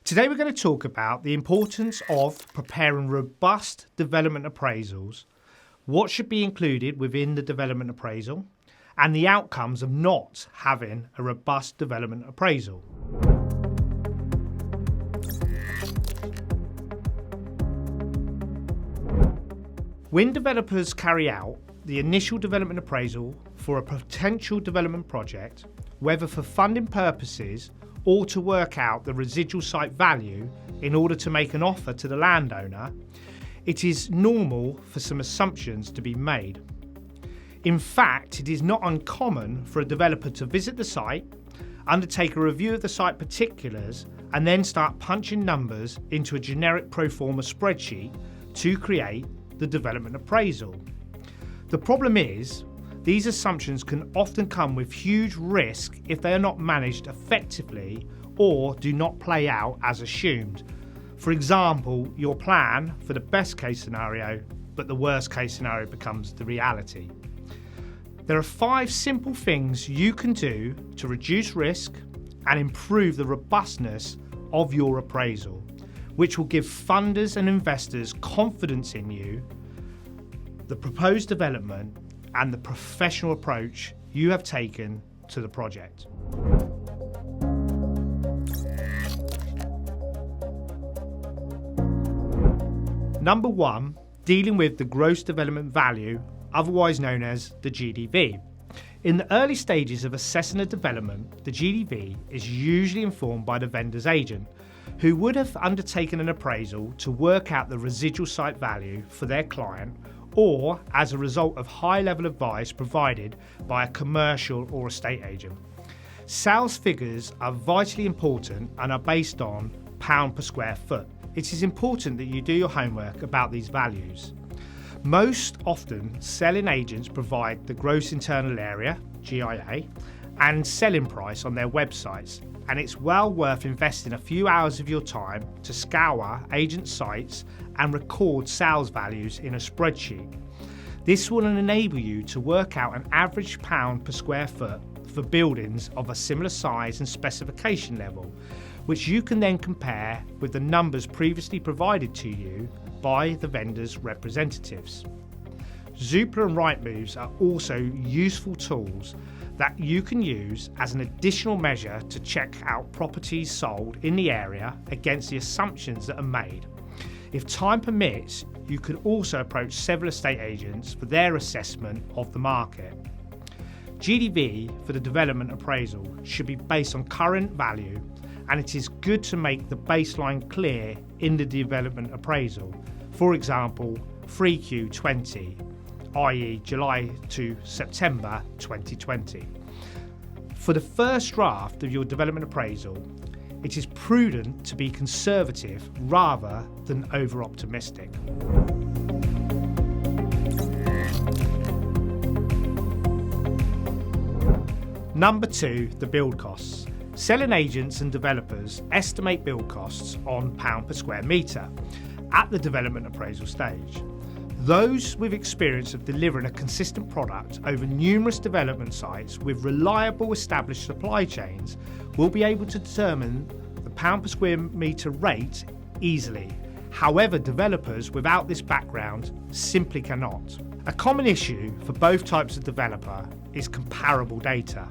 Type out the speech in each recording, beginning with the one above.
Today we're going to talk about the importance of preparing robust development appraisals, what should be included within the development appraisal, and the outcomes of not having a robust development appraisal. When developers carry out the initial development appraisal for a potential development project, whether for funding purposes or to work out the residual site value in order to make an offer to the landowner, it is normal for some assumptions to be made. In fact, it is not uncommon for a developer to visit the site, undertake a review of the site particulars, and then start punching numbers into a generic pro forma spreadsheet to create the development appraisal. The problem is, these assumptions can often come with huge risk if they are not managed effectively or do not play out as assumed. For example, your plan for the best case scenario, but the worst case scenario becomes the reality. There are 5 simple things you can do to reduce risk and improve the robustness of your appraisal, which will give funders and investors confidence in you, the proposed development, and the professional approach you have taken to the project. Number 1, dealing with the gross development value, otherwise known as the GDV. In the early stages of assessing a development, the GDV is usually informed by the vendor's agent, who would have undertaken an appraisal to work out the residual site value for their client, or as a result of high-level advice provided by a commercial or estate agent. Sales figures are vitally important and are based on pound per square foot. It is important that you do your homework about these values. Most often, selling agents provide the gross internal area, GIA, and selling price on their websites, and it's well worth investing a few hours of your time to scour agent sites and record sales values in a spreadsheet. This will enable you to work out an average pound per square foot for buildings of a similar size and specification level, which you can then compare with the numbers previously provided to you by the vendor's representatives. Zoopla and Rightmoves are also useful tools that you can use as an additional measure to check out properties sold in the area against the assumptions that are made. If time permits, you could also approach several estate agents for their assessment of the market. GDV for the development appraisal should be based on current value, and it is good to make the baseline clear in the development appraisal. For example, 3Q20, i.e. July to September 2020. For the first draft of your development appraisal, it is prudent to be conservative rather than over-optimistic. Number 2, the build costs. Selling agents and developers estimate build costs on pound per square metre at the development appraisal stage. Those with experience of delivering a consistent product over numerous development sites with reliable established supply chains will be able to determine the pound per square metre rate easily. However, developers without this background simply cannot. A common issue for both types of developer is comparable data.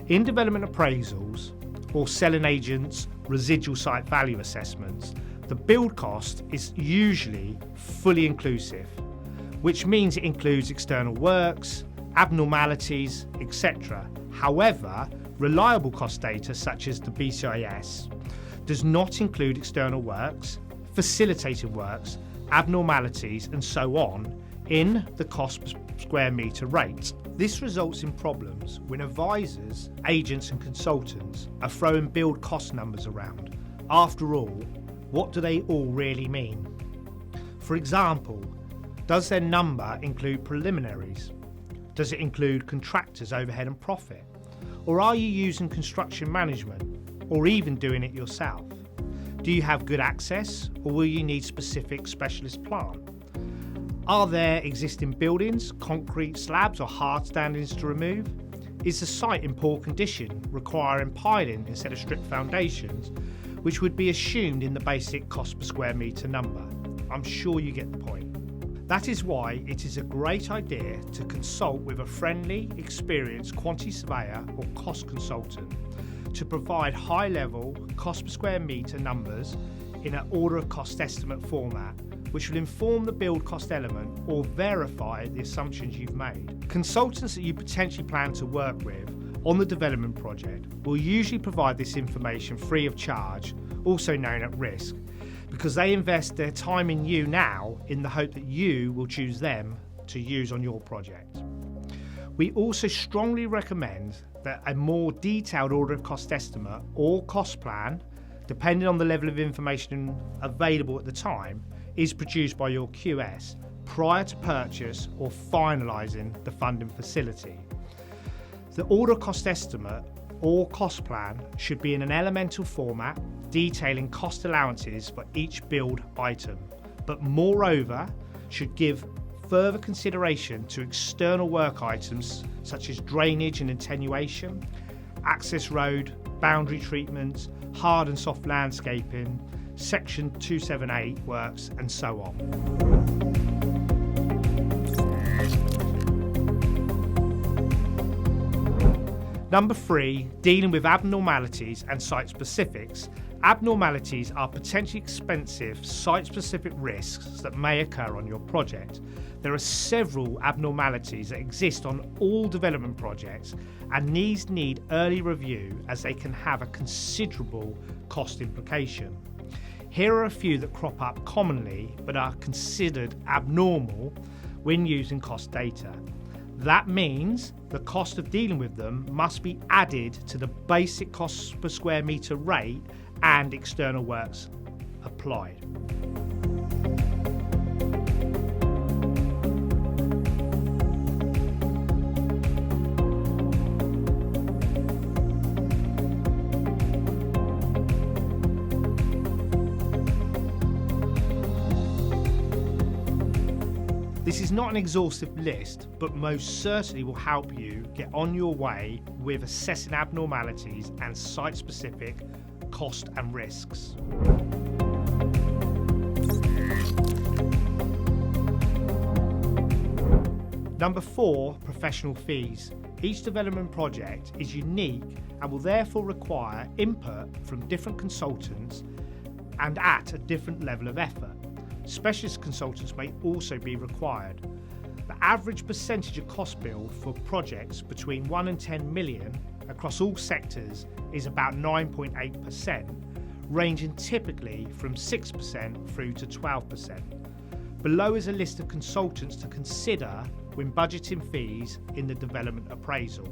In development appraisals or selling agents' residual site value assessments, the build cost is usually fully inclusive, which means it includes external works, abnormalities, etc. However, reliable cost data such as the BCIS does not include external works, facilitated works, abnormalities and so on in the cost per square metre rate. This results in problems when advisors, agents and consultants are throwing build cost numbers around. After all, what do they all really mean? For example, does their number include preliminaries? Does it include contractors' overhead and profit? Or are you using construction management, or even doing it yourself? Do you have good access, or will you need specific specialist plant? Are there existing buildings, concrete slabs or hard standings to remove? Is the site in poor condition, requiring piling instead of stripped foundations? which would be assumed in the basic cost per square metre number. I'm sure you get the point. That is why it is a great idea to consult with a friendly, experienced quantity surveyor or cost consultant to provide high-level cost per square metre numbers in an order of cost estimate format, which will inform the build cost element or verify the assumptions you've made. Consultants that you potentially plan to work with on the development project will usually provide this information free of charge, also known at risk, because they invest their time in you now in the hope that you will choose them to use on your project. We also strongly recommend that a more detailed order of cost estimate or cost plan, depending on the level of information available at the time, is produced by your QS prior to purchase or finalising the funding facility. The order of cost estimate or cost plan should be in an elemental format detailing cost allowances for each build item, but moreover should give further consideration to external work items such as drainage and attenuation, access road, boundary treatments, hard and soft landscaping, Section 278 works, and so on. Number 3, dealing with abnormalities and site specifics. Abnormalities are potentially expensive site-specific risks that may occur on your project. There are several abnormalities that exist on all development projects, and these need early review as they can have a considerable cost implication. Here are a few that crop up commonly but are considered abnormal when using cost data. That means the cost of dealing with them must be added to the basic cost per square metre rate and external works applied. This is not an exhaustive list, but most certainly will help you get on your way with assessing abnormalities and site-specific cost and risks. Number 4, professional fees. Each development project is unique and will therefore require input from different consultants and at a different level of effort. Specialist consultants may also be required. The average percentage of cost bill for projects between 1 and 10 million across all sectors is about 9.8%, ranging typically from 6% through to 12%. Below is a list of consultants to consider when budgeting fees in the development appraisal.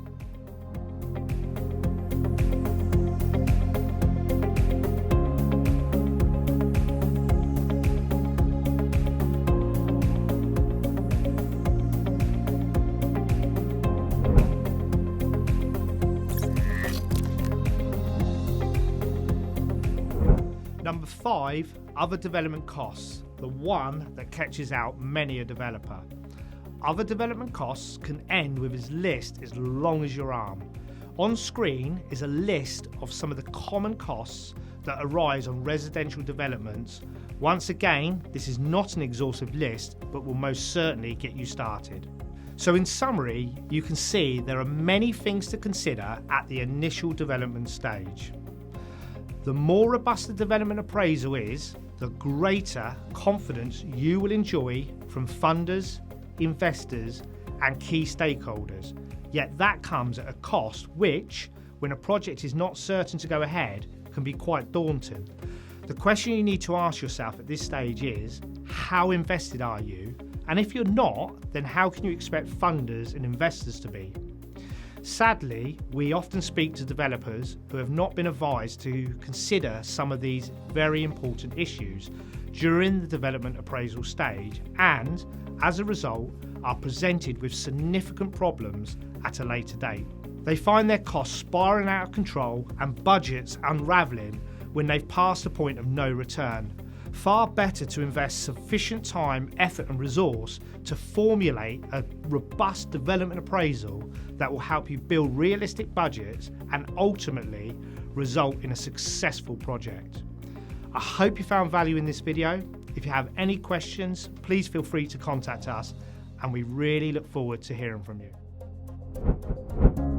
Number 5, other development costs, the one that catches out many a developer. Other development costs can end with a list as long as your arm. On screen is a list of some of the common costs that arise on residential developments. Once again, this is not an exhaustive list, but will most certainly get you started. So in summary, you can see there are many things to consider at the initial development stage. The more robust the development appraisal is, the greater confidence you will enjoy from funders, investors, and key stakeholders. Yet that comes at a cost which, when a project is not certain to go ahead, can be quite daunting. The question you need to ask yourself at this stage is, how invested are you? And if you're not, then how can you expect funders and investors to be? Sadly, we often speak to developers who have not been advised to consider some of these very important issues during the development appraisal stage and, as a result, are presented with significant problems at a later date. They find their costs spiralling out of control and budgets unravelling when they've passed the point of no return. Far better to invest sufficient time, effort and resource to formulate a robust development appraisal that will help you build realistic budgets and ultimately result in a successful project. I hope you found value in this video. If you have any questions, please feel free to contact us, and we really look forward to hearing from you.